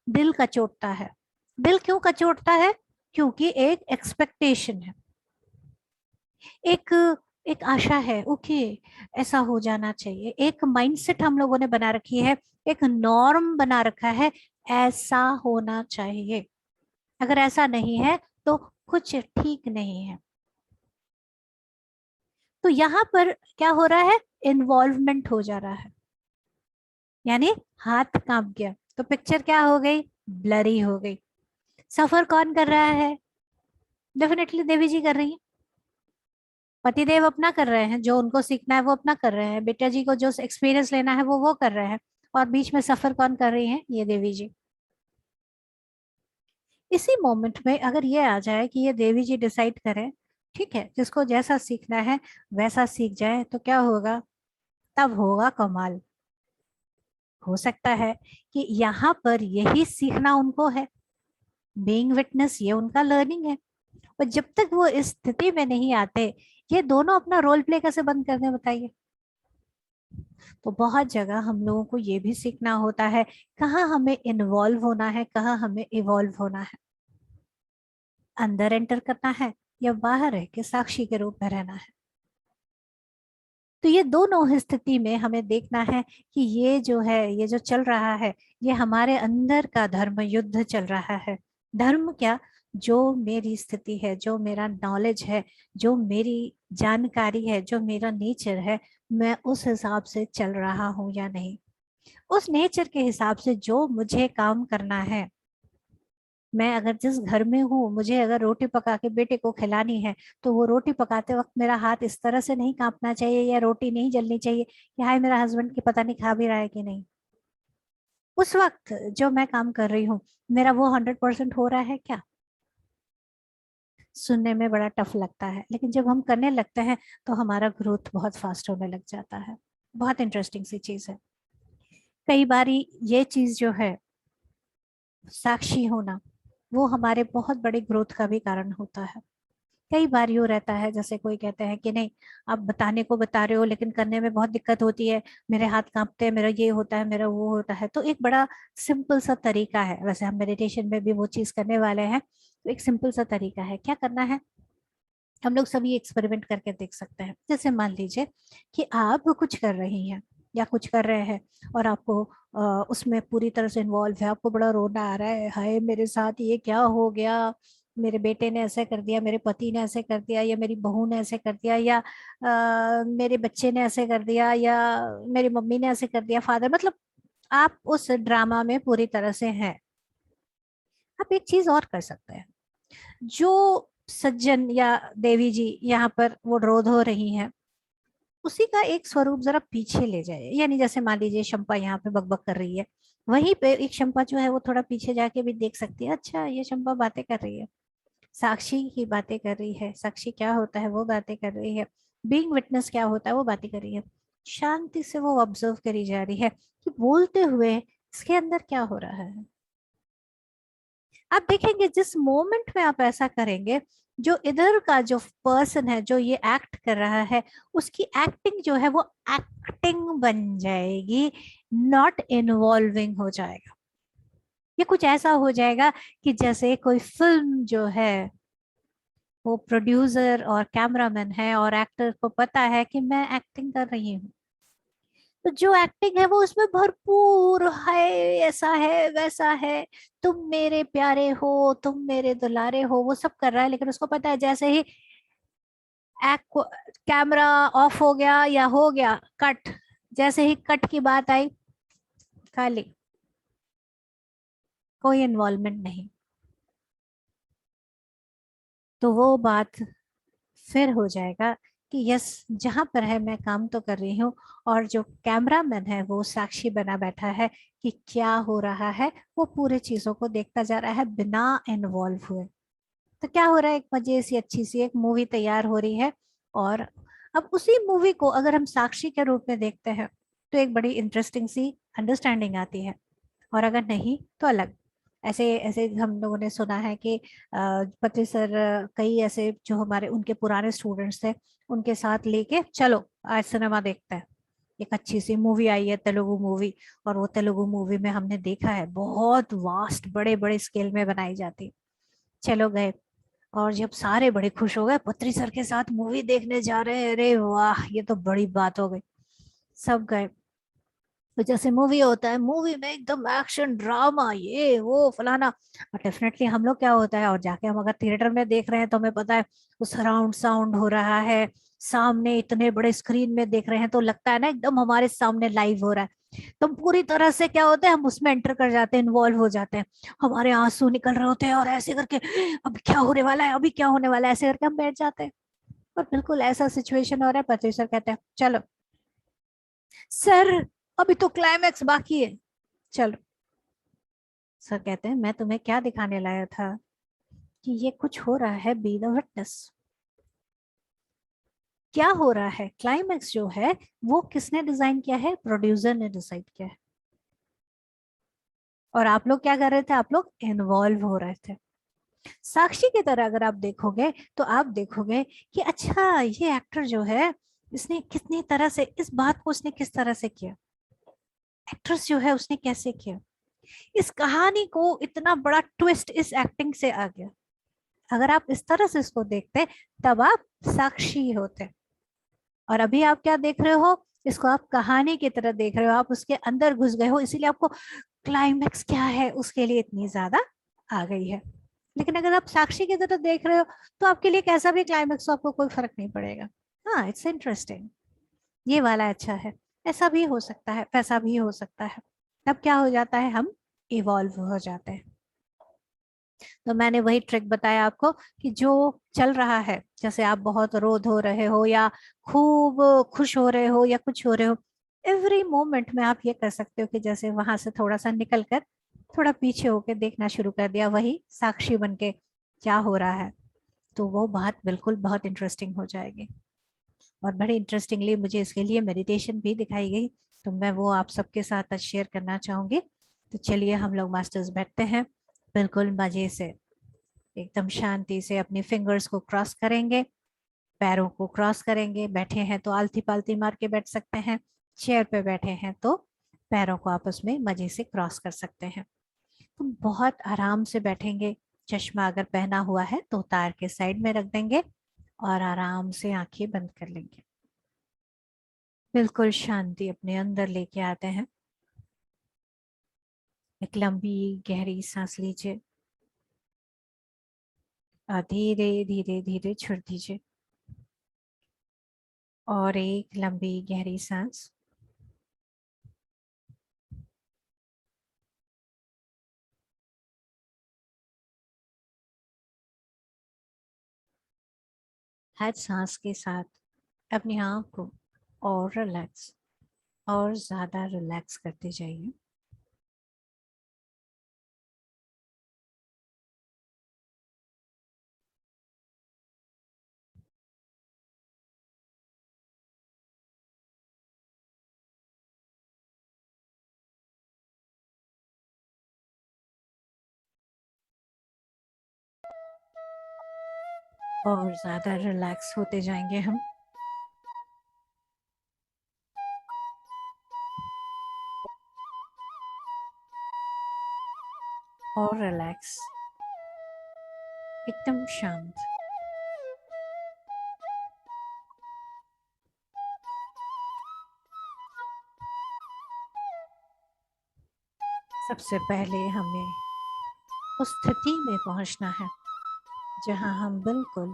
दिल कचोटता है, दिल क्यों कचोटता है, क्योंकि एक एक्सपेक्टेशन है, एक एक आशा है, ओके ऐसा हो जाना चाहिए, एक माइंडसेट हम लोगों ने बना रखी है, एक नॉर्म बना रखा है, ऐसा होना चाहिए। अगर ऐसा नहीं है तो कुछ ठीक नहीं है। तो यहाँ पर क्या हो रहा है, इन्वॉल्वमेंट हो जा रहा है, यानी हाथ कांप गया, तो पिक्चर क्या हो गई, ब्लरी हो गई। सफर कौन कर रहा है, डेफिनेटली देवी जी कर रही है, पतिदेव अपना कर रहे हैं, जो उनको सीखना है वो अपना कर रहे हैं, बेटा जी को जो एक्सपीरियंस लेना है वो कर रहे हैं, और बीच में सफर कौन कर रही है, ये देवी जी। इसी मोमेंट में अगर ये आ जाए कि ये देवी जी डिसाइड करें, ठीक है जिसको जैसा सीखना है वैसा सीख जाए, तो क्या होगा, तब होगा कमाल। हो सकता है कि यहाँ पर यही सीखना उनको है, बीइंग विटनेस ये उनका लर्निंग है। और जब तक वो इस स्थिति में नहीं आते, ये दोनों अपना रोल प्ले कैसे बंद कर दें बताइए। तो बहुत जगह हम लोगों को ये भी सीखना होता है, कहाँ हमें इन्वॉल्व होना है, कहाँ हमें इवॉल्व होना है, अंदर एंटर करना है या बाहर रह के साक्षी के रूप में रहना है। तो ये दोनों स्थिति में हमें देखना है कि ये जो है, ये जो चल रहा है, ये हमारे अंदर का धर्म युद्ध चल रहा है। धर्म क्या, जो मेरी स्थिति है, जो मेरा नॉलेज है, जो मेरी जानकारी है, जो मेरा नेचर है, मैं उस हिसाब से चल रहा हूं या नहीं। उस नेचर के हिसाब से जो मुझे काम करना है, मैं अगर जिस घर में हूँ, मुझे अगर रोटी पका के बेटे को खिलानी है, तो वो रोटी पकाते वक्त मेरा हाथ इस तरह से नहीं कांपना चाहिए, या रोटी नहीं जलनी चाहिए कि हाय मेरा हस्बैंड की पता नहीं खा भी रहा है कि नहीं। उस वक्त जो मैं काम कर रही हूँ, मेरा वो 100% हो रहा है क्या? सुनने में बड़ा टफ लगता है, लेकिन जब हम करने लगते हैं तो हमारा ग्रोथ बहुत फास्ट होने लग जाता है। बहुत इंटरेस्टिंग सी चीज है। कई बारी ये चीज जो है, साक्षी होना, वो हमारे बहुत बड़े ग्रोथ का भी कारण होता है। कई बार यूँ रहता है, जैसे कोई कहते हैं कि नहीं, आप बताने को बता रहे हो लेकिन करने में बहुत दिक्कत होती है, मेरे हाथ कांपते हैं, मेरा ये होता है, मेरा वो होता है। तो एक बड़ा सिंपल सा तरीका है, वैसे हम मेडिटेशन में भी वो चीज करने वाले हैं, तो एक सिंपल सा तरीका है। क्या करना है, हम लोग सभी एक्सपेरिमेंट करके देख सकते हैं। जैसे मान लीजिए कि आप कुछ कर रही हैं या कुछ कर रहे हैं, और आपको उसमें पूरी तरह से इन्वॉल्व है, आपको बड़ा रोना आ रहा है, हाय मेरे साथ ये क्या हो गया, मेरे बेटे ने ऐसे कर दिया, मेरे पति ने ऐसे कर दिया, या मेरी बहू ने ऐसे कर दिया, या मेरे बच्चे ने ऐसे कर दिया, या मेरी मम्मी ने ऐसे कर दिया, फादर, मतलब आप उस ड्रामा में पूरी तरह से हैं। आप एक चीज और कर सकते हैं, जो सज्जन या देवी जी यहाँ पर वो रो धो रही हैं, उसी का एक स्वरूप जरा पीछे ले जाए। यानी जैसे मान लीजिए शंपा यहाँ पे बकबक कर रही है, वहीं पे एक शंपा जो है वो थोड़ा पीछे जाके भी देख सकती है, अच्छा ये शंपा बातें कर रही है, साक्षी की बातें कर रही है, साक्षी क्या होता है वो बातें कर रही है, बीइंग विटनेस क्या होता है वो बातें कर रही है। शांति से वो ऑब्जर्व करी जा रही है कि बोलते हुए इसके अंदर क्या हो रहा है। आप देखेंगे जिस मोमेंट में आप ऐसा करेंगे, जो इधर का जो पर्सन है, जो ये एक्ट कर रहा है, उसकी एक्टिंग जो है वो एक्टिंग बन जाएगी, नॉट इन्वॉल्विंग हो जाएगा। ये कुछ ऐसा हो जाएगा कि जैसे कोई फिल्म जो है, वो प्रोड्यूसर और कैमरामैन है और एक्टर को पता है कि मैं एक्टिंग कर रही हूँ, तो जो एक्टिंग है वो उसमें भरपूर है, ऐसा है वैसा है, तुम मेरे प्यारे हो, तुम मेरे दुलारे हो, वो सब कर रहा है। लेकिन उसको पता है जैसे ही एक्ट कैमरा ऑफ हो गया या हो गया कट, जैसे ही कट की बात आई, खाली, कोई इन्वॉल्वमेंट नहीं। तो वो बात फिर हो जाएगा कि यस, जहां पर है मैं काम तो कर रही हूँ, और जो कैमरामैन है वो साक्षी बना बैठा है कि क्या हो रहा है, वो पूरे चीजों को देखता जा रहा है बिना इन्वॉल्व हुए। तो क्या हो रहा है, एक मजे सी अच्छी सी एक मूवी तैयार हो रही है। और अब उसी मूवी को अगर हम साक्षी के रूप में देखते हैं, तो एक बड़ी इंटरेस्टिंग सी अंडरस्टैंडिंग आती है, और अगर नहीं तो अलग। ऐसे ऐसे हम लोगों ने सुना है कि पत्री सर कई ऐसे जो हमारे उनके पुराने स्टूडेंट्स थे, उनके साथ लेके चलो आज सिनेमा देखते हैं, एक अच्छी सी मूवी आई है तेलुगु मूवी, और वो तेलुगु मूवी में हमने देखा है बहुत वास्ट बड़े बड़े स्केल में बनाई जाती। चलो गए, और जब सारे बड़े खुश हो गए, पत्री सर के साथ मूवी देखने जा रहे हैं, अरे वाह ये तो बड़ी बात हो गई, सब गए। तो जैसे मूवी होता है, मूवी में एकदम एक्शन ड्रामा ये वो फलाना, और डेफिनेटली हम लोग क्या होता है, और जाके हम अगर थिएटर में देख रहे हैं तो हमें पता है वो सराउंड साउंड हो रहा है, सामने इतने बड़े स्क्रीन में देख रहे हैं, तो लगता है ना एकदम हमारे सामने लाइव हो रहा है। तो पूरी तरह से क्या होता है, हम उसमें एंटर कर जाते हैं, इन्वॉल्व हो जाते हैं, हमारे आंसू निकल रहे होते हैं, और ऐसे करके अब क्या होने वाला है, अभी क्या होने वाला है, ऐसे करके हम बैठ जाते हैं। और बिल्कुल ऐसा सिचुएशन हो रहा है, पति सर कहते हैं चलो सर, अभी तो क्लाइमैक्स बाकी है, चलो। सर कहते हैं मैं तुम्हें क्या दिखाने लाया था, कि ये कुछ हो रहा है, बी द विटनेस। क्या हो रहा है, क्लाइमैक्स जो है वो किसने डिजाइन किया है, प्रोड्यूसर ने डिसाइड किया है, और आप लोग क्या कर रहे थे, आप लोग इन्वॉल्व हो रहे थे। साक्षी की तरह अगर आप देखोगे, तो आप देखोगे कि अच्छा ये एक्टर जो है, इसने कितनी तरह से इस बात को उसने किस तरह से किया, एक्ट्रेस जो है उसने कैसे किया, इस कहानी को इतना बड़ा ट्विस्ट इस एक्टिंग से आ गया। अगर आप इस तरह से इसको देखते, तब आप साक्षी होते। और अभी आप क्या देख रहे हो, इसको आप कहानी की तरह देख रहे हो, आप उसके अंदर घुस गए हो, इसीलिए आपको क्लाइमेक्स क्या है उसके लिए इतनी ज्यादा आ गई है। लेकिन अगर आप साक्षी की तरह देख रहे हो, तो आपके लिए कैसा भी क्लाइमेक्स हो आपको कोई फर्क नहीं पड़ेगा। हाँ, इट्स इंटरेस्टिंग, ये वाला अच्छा है, ऐसा भी हो सकता है, वैसा भी हो सकता है। तब क्या हो जाता है, हम इवॉल्व हो जाते हैं। तो मैंने वही ट्रिक बताया आपको कि जो चल रहा है, जैसे आप बहुत रो धो रहे हो या खूब खुश हो रहे हो या कुछ हो रहे हो, एवरी मोमेंट में आप ये कर सकते हो कि जैसे वहां से थोड़ा सा निकल कर थोड़ा पीछे होके देखना शुरू कर दिया, वही साक्षी बन के क्या हो रहा है। तो वो बात बिल्कुल बहुत इंटरेस्टिंग हो जाएगी। और बड़ी इंटरेस्टिंगली मुझे इसके लिए मेडिटेशन भी दिखाई गई, तो मैं वो आप सबके साथ आज शेयर करना चाहूंगी। तो चलिए हम लोग मास्टर्स बैठते हैं, बिल्कुल मजे से, एकदम शांति से अपनी फिंगर्स को क्रॉस करेंगे, पैरों को क्रॉस करेंगे। बैठे हैं तो आलती पालती मार के बैठ सकते हैं, चेयर पे बैठे हैं तो पैरों को आपस में मजे से क्रॉस कर सकते हैं। तो बहुत आराम से बैठेंगे। चश्मा अगर पहना हुआ है तो उतार के साइड में रख देंगे और आराम से आंखें बंद कर लेंगे। बिल्कुल शांति अपने अंदर लेके आते हैं। एक लंबी गहरी सांस लीजिए और धीरे धीरे धीरे छोड़ दीजिए। और एक लंबी गहरी सांस। हर सांस के साथ अपनी आँख को और रिलैक्स, और ज़्यादा रिलैक्स करते जाइए। और ज़्यादा रिलैक्स होते जाएंगे हम। और रिलैक्स, एकदम शांत। सबसे पहले हमें उस स्थिति में पहुंचना है जहां हम बिल्कुल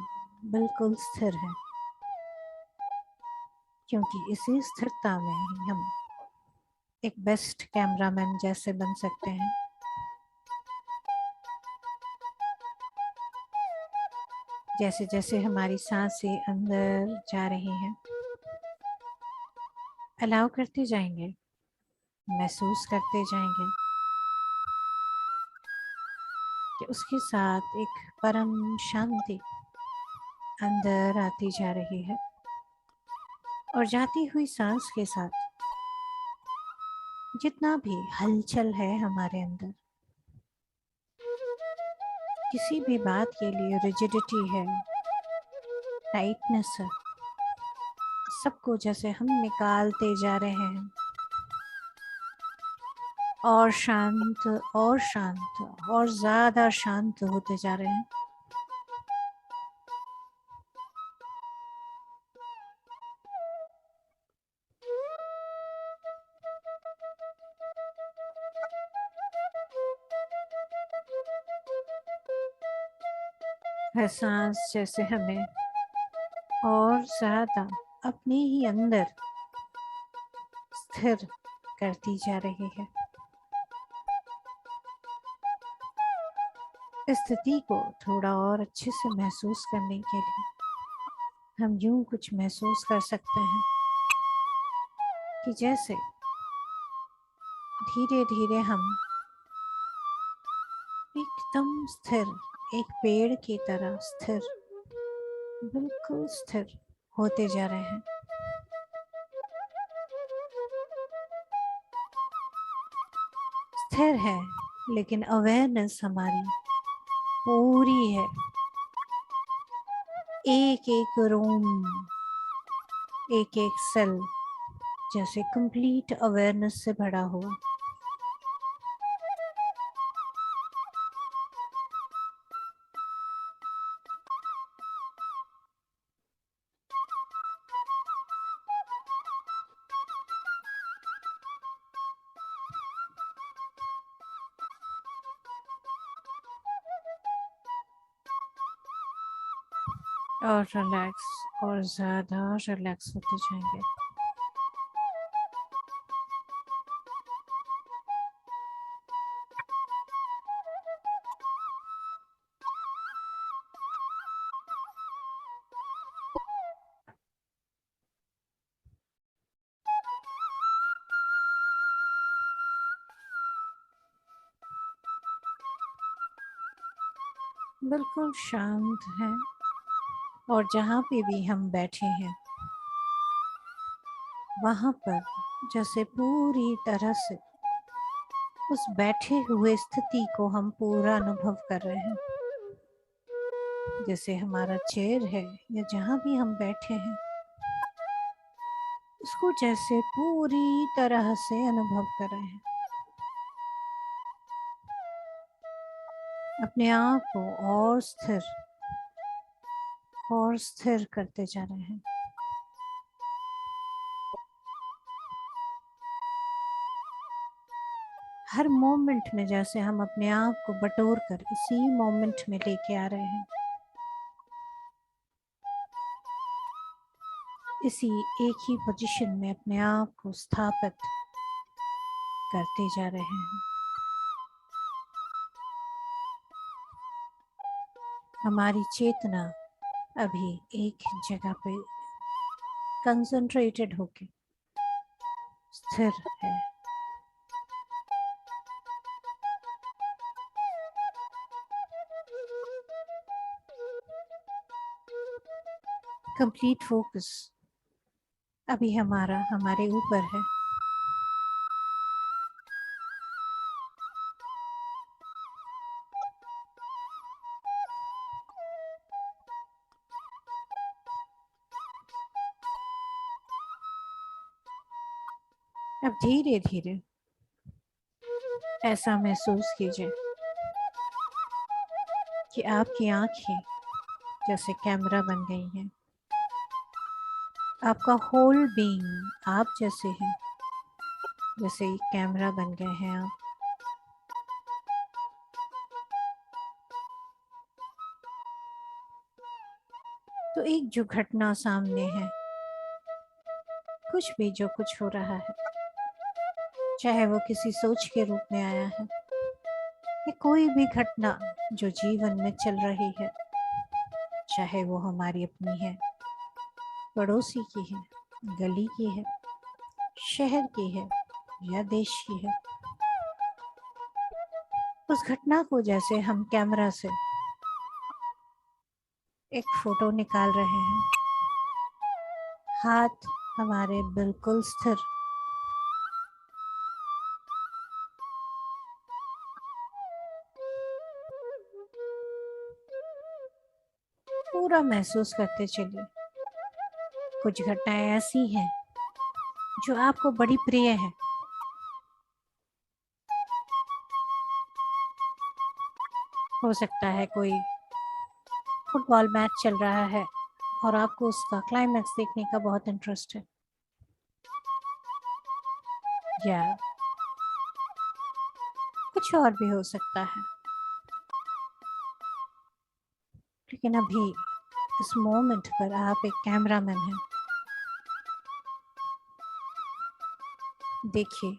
बिल्कुल स्थिर हैं, क्योंकि इसी स्थिरता में ही हम एक बेस्ट कैमरामैन जैसे बन सकते हैं। जैसे जैसे हमारी सांसें अंदर जा रही हैं, अलाउ करते जाएंगे, महसूस करते जाएंगे कि उसके साथ एक परम शांति अंदर आती जा रही है। और जाती हुई सांस के साथ जितना भी हलचल है हमारे अंदर, किसी भी बात के लिए रिजिडिटी है, टाइटनेस है, सबको जैसे हम निकालते जा रहे हैं, और शांत और शांत और ज्यादा शांत होते जा रहे हैं। हर सांस जैसे हमें और ज्यादा अपने ही अंदर स्थिर करती जा रही है। इस स्थिति को थोड़ा और अच्छे से महसूस करने के लिए हम यूं कुछ महसूस कर सकते हैं कि जैसे धीरे धीरे हम एकदम स्थिर, एक पेड़ की तरह स्थिर, बिल्कुल स्थिर होते जा रहे हैं। स्थिर है, लेकिन अवेयरनेस हमारी पूरी है। एक एक रूम, एक एक सेल जैसे कंप्लीट अवेयरनेस से भरा हुआ। और रिलैक्स, और ज़्यादा रिलैक्स होते जाएंगे। बिल्कुल शांत है, और जहाँ पे भी हम बैठे हैं वहाँ पर जैसे पूरी तरह से उस बैठे हुए स्थिति को हम पूरा अनुभव कर रहे हैं। जैसे हमारा चेयर है या जहाँ भी हम बैठे हैं, उसको जैसे पूरी तरह से अनुभव कर रहे हैं। अपने आप को और स्थिर करते जा रहे हैं। हर मोमेंट में जैसे हम अपने आप को बटोर कर इसी मोमेंट में लेके आ रहे हैं, इसी एक ही पोजीशन में अपने आप को स्थापित करते जा रहे हैं। हमारी चेतना अभी एक जगह पे कंसंट्रेटेड होके स्थिर है। कंप्लीट फोकस अभी हमारे ऊपर है। अब धीरे धीरे ऐसा महसूस कीजिए कि आपकी आंखें जैसे कैमरा बन गई हैं। आपका होल बीइंग आप जैसे हैं, जैसे एक कैमरा बन गए हैं आप। तो एक जो घटना सामने है, कुछ भी जो कुछ हो रहा है, चाहे वो किसी सोच के रूप में आया है या कोई भी घटना जो जीवन में चल रही है, चाहे वो हमारी अपनी है, पड़ोसी की है, गली की है, शहर की है या देश की है, उस घटना को जैसे हम कैमरा से एक फोटो निकाल रहे हैं, हाथ हमारे बिल्कुल स्थिर, पूरा महसूस करते चलिए। कुछ घटनाएं ऐसी हैं जो आपको बड़ी प्रिय है। हो सकता है कोई फुटबॉल मैच चल रहा है और आपको उसका क्लाइमैक्स देखने का बहुत इंटरेस्ट है, या कुछ और भी हो सकता है। लेकिन अभी इस मोमेंट पर आप एक कैमरामैन हैं। देखिए,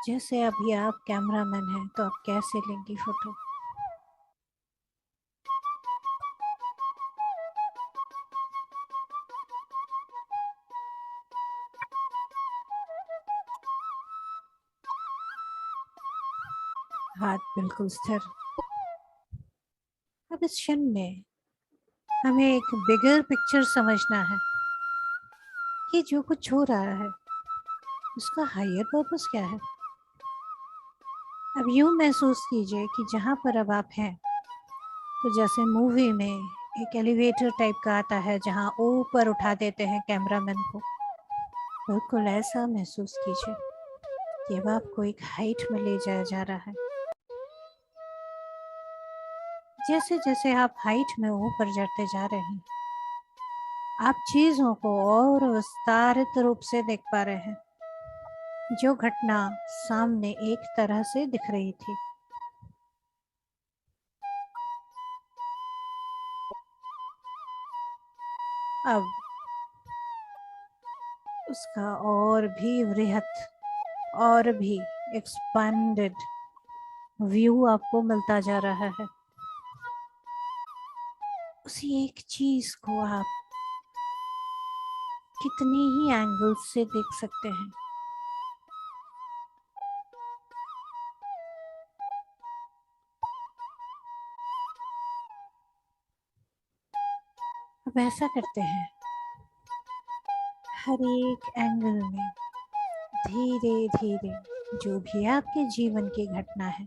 जैसे अभी आप कैमरामैन हैं तो आप कैसे लेंगी फोटो। हाथ बिल्कुल स्थिर। अब इस क्षण में हमें एक बिगर पिक्चर समझना है कि जो कुछ हो रहा है उसका हायर पर्पस क्या है। अब यूं महसूस कीजिए कि जहाँ पर अब आप हैं, तो जैसे मूवी में एक एलिवेटर टाइप का आता है जहाँ ऊपर उठा देते हैं कैमरामैन को, बिल्कुल ऐसा महसूस कीजिए कि अब आपको एक हाइट में ले जाया जा रहा है। जैसे जैसे आप हाइट में ऊपर चढ़ते जा रहे हैं, आप चीजों को और विस्तारित रूप से देख पा रहे हैं। जो घटना सामने एक तरह से दिख रही थी, अब उसका और भी वृहत और भी एक्सपांडेड व्यू आपको मिलता जा रहा है। उसी एक चीज को आप कितने ही एंगल्स से देख सकते हैं। अब ऐसा करते हैं, हर एक एंगल में धीरे धीरे जो भी आपके जीवन की घटना है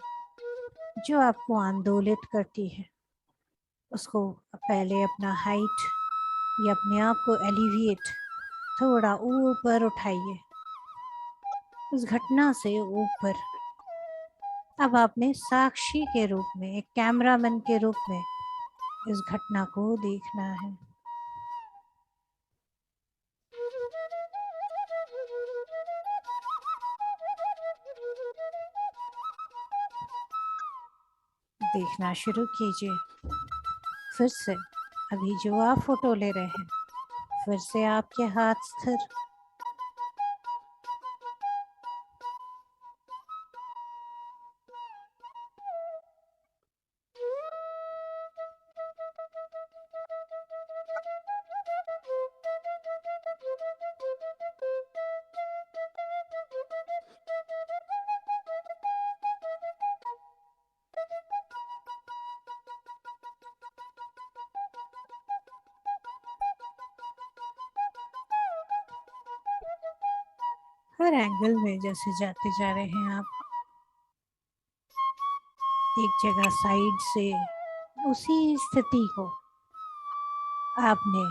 जो आपको आंदोलित करती है, उसको पहले अपना हाइट या अपने आप को एलिविएट थोड़ा ऊपर उठाइए, उस घटना से ऊपर। अब आपने साक्षी के रूप में, एक कैमरामैन के रूप में इस घटना को देखना है। देखना शुरू कीजिए। फिर से अभी जो आप फोटो ले रहे हैं, फिर से आपके हाथ स्थिर, हर एंगल में जैसे जाते जा रहे हैं आप, एक जगह साइड से उसी स्थिति को आपने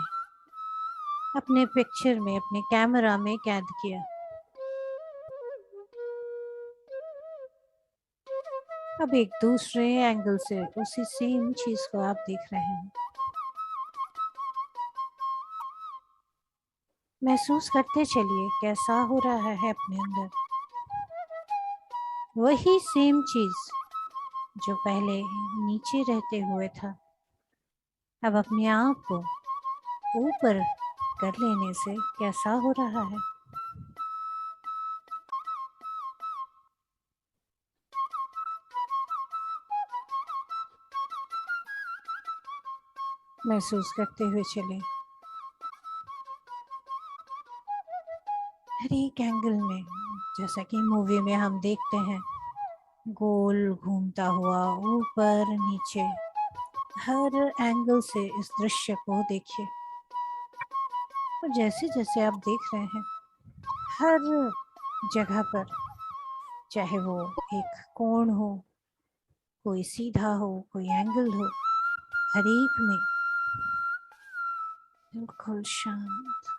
अपने पिक्चर में, अपने कैमरा में कैद किया। अब एक दूसरे एंगल से उसी सेम चीज को आप देख रहे हैं। महसूस करते चलिए कैसा हो रहा है अपने अंदर। वही सेम चीज जो पहले नीचे रहते हुए था, अब अपने आप को ऊपर कर लेने से कैसा हो रहा है। महसूस करते हुए चले। हर एक एंगल में, जैसा कि मूवी में हम देखते हैं, गोल घूमता हुआ ऊपर नीचे, हर एंगल से इस दृश्य को देखिए। और जैसे जैसे आप देख रहे हैं, हर जगह पर, चाहे वो एक कोण हो, कोई सीधा हो, कोई एंगल हो, हर एक में बिल्कुल शांत।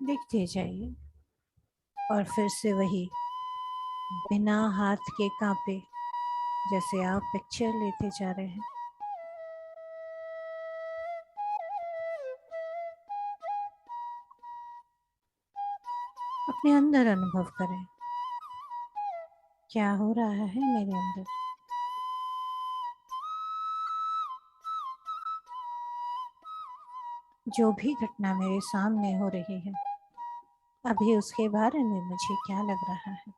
देखते जाइए और फिर से वही बिना हाथ के कांपे, जैसे आप पिक्चर लेते जा रहे हैं, अपने अंदर अनुभव करें क्या हो रहा है मेरे अंदर। जो भी घटना मेरे सामने हो रही है, अभी उसके बारे में मुझे क्या लग रहा है।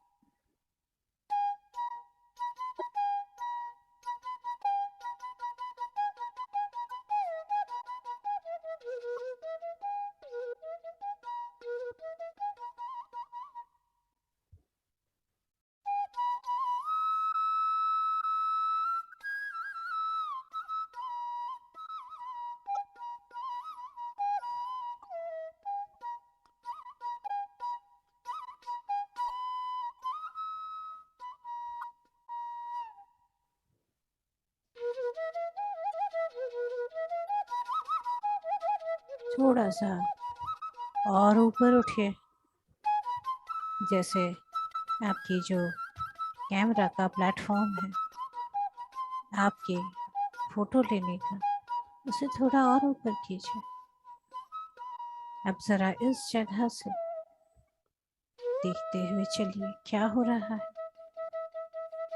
थोड़ा सा और ऊपर उठिए, जैसे आपकी जो कैमरा का प्लेटफॉर्म है आपके फोटो लेने का, उसे थोड़ा और ऊपर कीजिए। अब जरा इस जगह से देखते हुए चलिए क्या हो रहा है।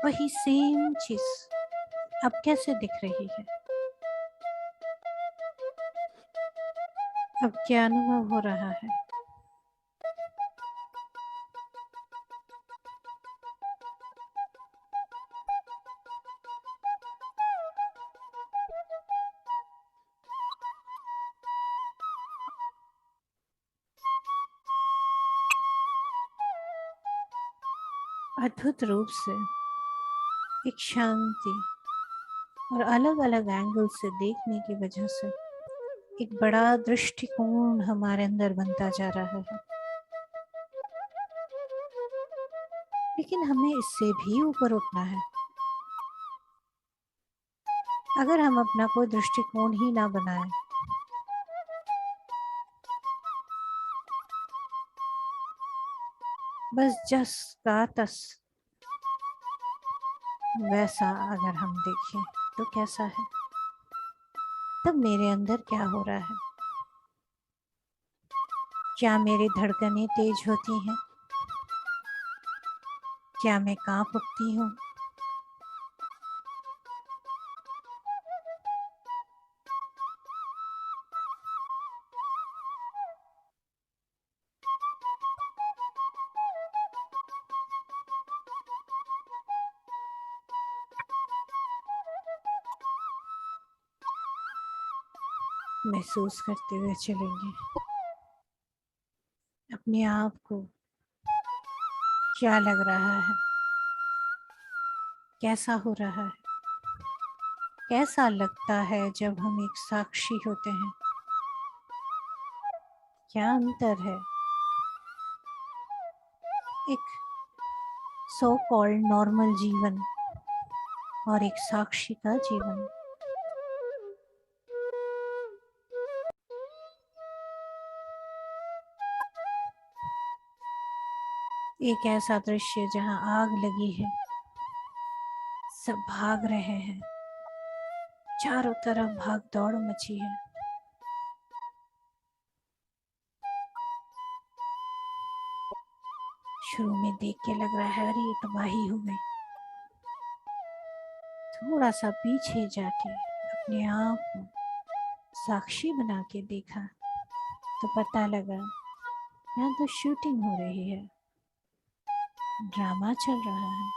वही सेम चीज अब कैसे दिख रही है? अब क्या अनुभव हो रहा है? अद्भुत रूप से एक शांति और अलग अलग एंगल से देखने की वजह से एक बड़ा दृष्टिकोण हमारे अंदर बनता जा रहा है। लेकिन हमें इससे भी ऊपर उठना है। अगर हम अपना कोई दृष्टिकोण ही ना बनाए, बस जस का तस वैसा अगर हम देखें तो कैसा है? तब मेरे अंदर क्या हो रहा है? क्या मेरी धड़कनें तेज होती हैं? क्या मैं कांप उठती हूँ? महसूस करते हुए चलेंगे अपने आप को। क्या लग रहा है? कैसा हो रहा है? कैसा लगता है जब हम एक साक्षी होते हैं? क्या अंतर है एक सो कॉल्ड नॉर्मल जीवन और एक साक्षी का जीवन? एक ऐसा दृश्य जहां आग लगी है, सब भाग रहे हैं, चारों तरफ भाग दौड़ मची है। शुरू में देख के लग रहा है अरे तबाही हो गई। थोड़ा सा पीछे जाके अपने आप को साक्षी बना के देखा तो पता लगा यहाँ तो शूटिंग हो रही है, ड्रामा चल रहा है।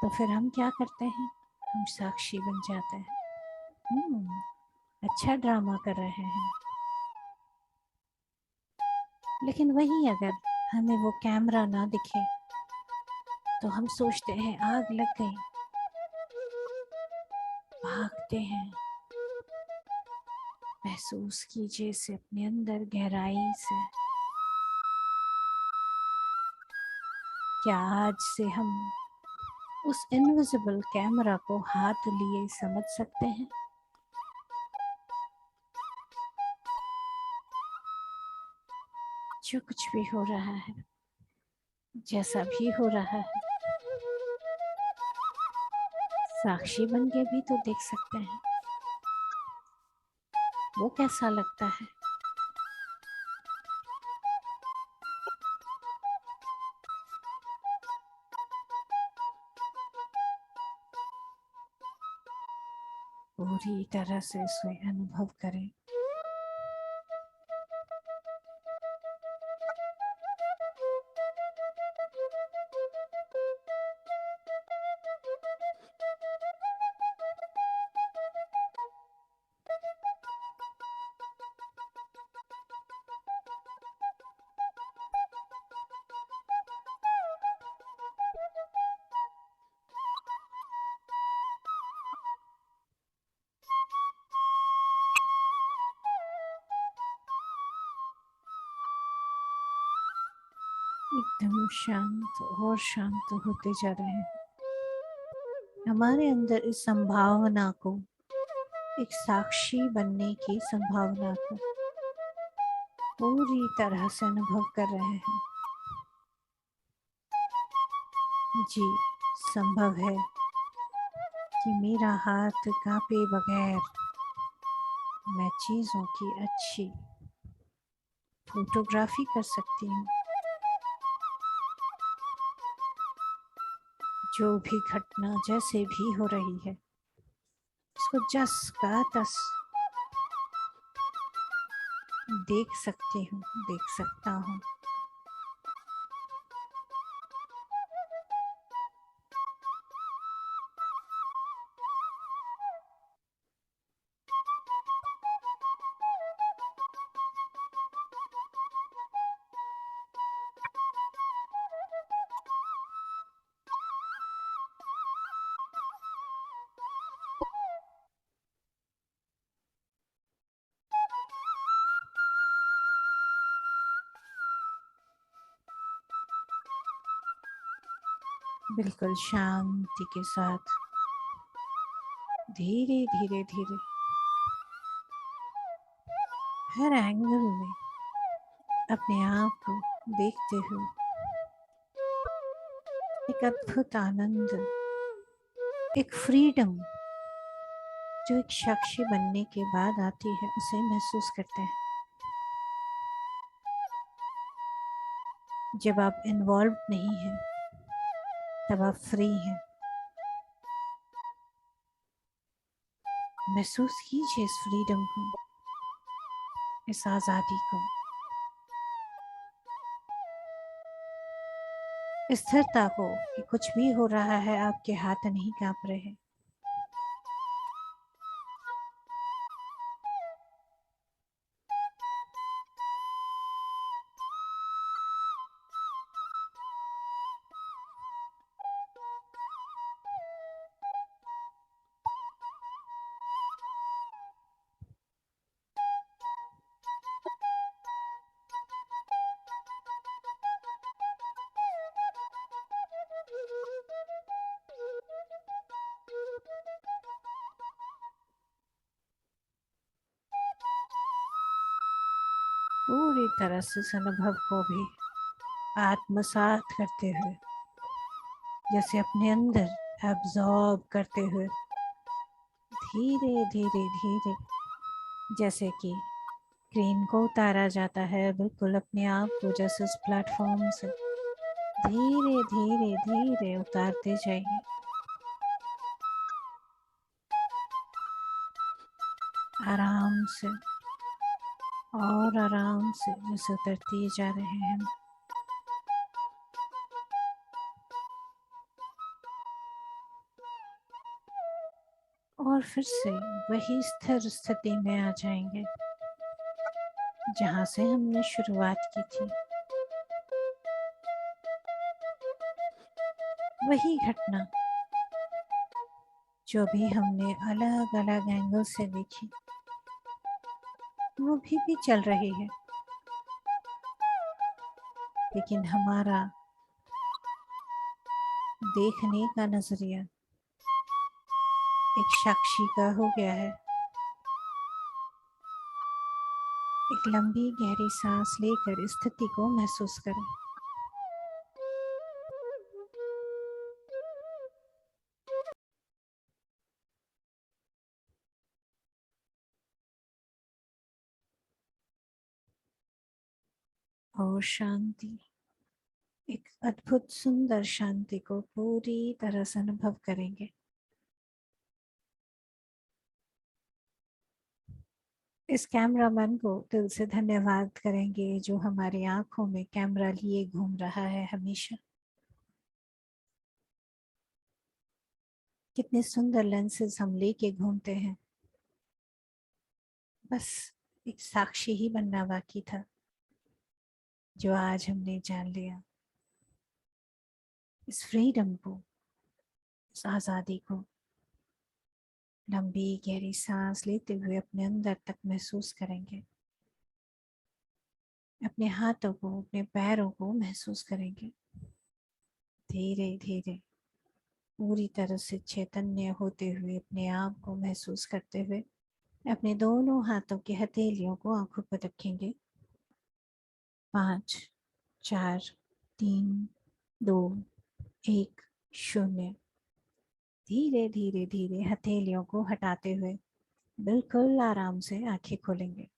तो फिर हम क्या करते हैं? हम साक्षी बन जाते हैं। अच्छा ड्रामा कर रहे हैं। लेकिन वही अगर हमें वो कैमरा ना दिखे तो हम सोचते हैं आग लग गई, भागते हैं। महसूस कीजिए इसे अपने अंदर गहराई से। क्या आज से हम उस इनविजिबल कैमरा को हाथ लिए समझ सकते हैं? जो कुछ भी हो रहा है, जैसा भी हो रहा है, साक्षी बन के भी तो देख सकते हैं। वो कैसा लगता है? पूरी तरह से इसे अनुभव करें। एकदम शांत और शांत होते जा रहे हैं। हमारे अंदर इस संभावना को, एक साक्षी बनने की संभावना को पूरी तरह से अनुभव कर रहे हैं। जी, संभव है कि मेरा हाथ कांपे बगैर मैं चीज़ों की अच्छी फोटोग्राफी कर सकती हूँ। जो भी घटना जैसे भी हो रही है उसको जस का तस देख सकती हूँ, देख सकता हूँ। बिल्कुल शांति के साथ धीरे धीरे धीरे हर एंगल में अपने आप को देखते हुए एक अद्भुत आनंद, एक फ्रीडम जो एक साक्षी बनने के बाद आती है उसे महसूस करते हैं। जब आप इन्वॉल्व नहीं हैं तब आप फ्री हैं। महसूस कीजिए इस फ्रीडम को, इस आज़ादी को, इस स्थिरता को कि कुछ भी हो रहा है आपके हाथ नहीं कांप रहे हैं। पूरी तरह से इस अनुभव को भी आत्मसात करते हुए, जैसे अपने अंदर एब्जॉर्ब करते हुए धीरे धीरे धीरे, जैसे कि क्रेन को उतारा जाता है, बिल्कुल अपने आप को जैसे उस प्लेटफॉर्म से धीरे धीरे धीरे उतारते जाइए। आराम से और आराम से जैसे उतरते जा रहे हैं। और फिर से वही स्थिर स्थिति में आ जाएंगे जहाँ से हमने शुरुआत की थी। वही घटना जो भी हमने अलग अलग एंगल से देखी वो भी चल रही है, लेकिन हमारा देखने का नजरिया एक साक्षी का हो गया है। एक लंबी गहरी सांस लेकर स्थिति को महसूस करें। और शांति, एक अद्भुत सुंदर शांति को पूरी तरह से अनुभव करेंगे। इस कैमरामैन को दिल से धन्यवाद करेंगे जो हमारी आंखों में कैमरा लिए घूम रहा है हमेशा। कितने सुंदर लेंसेज हम लेके घूमते हैं, बस एक साक्षी ही बनना बाकी था जो आज हमने जान लिया। इस फ्रीडम को, इस आज़ादी को लंबी गहरी सांस लेते हुए अपने अंदर तक महसूस करेंगे। अपने हाथों को, अपने पैरों को महसूस करेंगे। धीरे धीरे पूरी तरह से चैतन्य होते हुए अपने आप को महसूस करते हुए अपने दोनों हाथों की हथेलियों को आंखों पर रखेंगे। 5 4 3 2 1 0। धीरे धीरे धीरे हथेलियों को हटाते हुए बिल्कुल आराम से आंखें खोलेंगे।